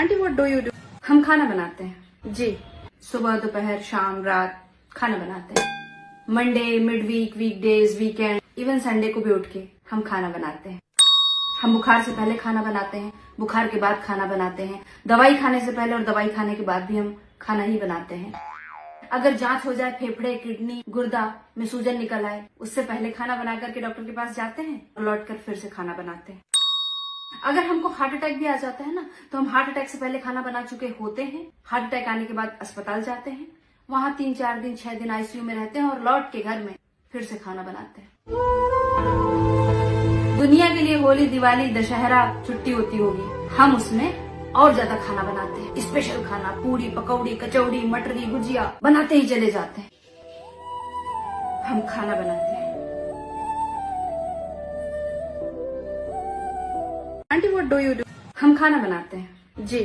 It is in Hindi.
Aunty what do you do? हम खाना बनाते हैं जी। सुबह दोपहर शाम रात खाना बनाते हैं। Monday mid week weekdays weekend even Sunday को भी उठ के हम खाना बनाते हैं। हम बुखार से पहले खाना बनाते हैं, बुखार के बाद खाना बनाते हैं, दवाई खाने से पहले और दवाई खाने के बाद भी हम खाना ही बनाते हैं। अगर जांच हो जाए फेफड़े किडनी गुर्दा में सूजन निकल आए, उससे पहले खाना बना करके डॉक्टर के पास जाते हैं और लौट कर फिर से खाना बनाते हैं। अगर हमको हार्ट अटैक भी आ जाता है ना, तो हम हार्ट अटैक से पहले खाना बना चुके होते हैं। हार्ट अटैक आने के बाद अस्पताल जाते हैं, वहां 3-4 दिन 6 दिन आईसीयू में रहते हैं और लौट के घर में फिर से खाना बनाते हैं। दुनिया के लिए होली दिवाली दशहरा छुट्टी होती होगी, हम उसमें और ज्यादा खाना बनाते हैं। स्पेशल खाना पूरी पकौड़ी कचौड़ी मटरी गुजिया बनाते ही चले जाते हैं। हम खाना बनाते हैं। Aunty what do you do? हम खाना बनाते हैं जी।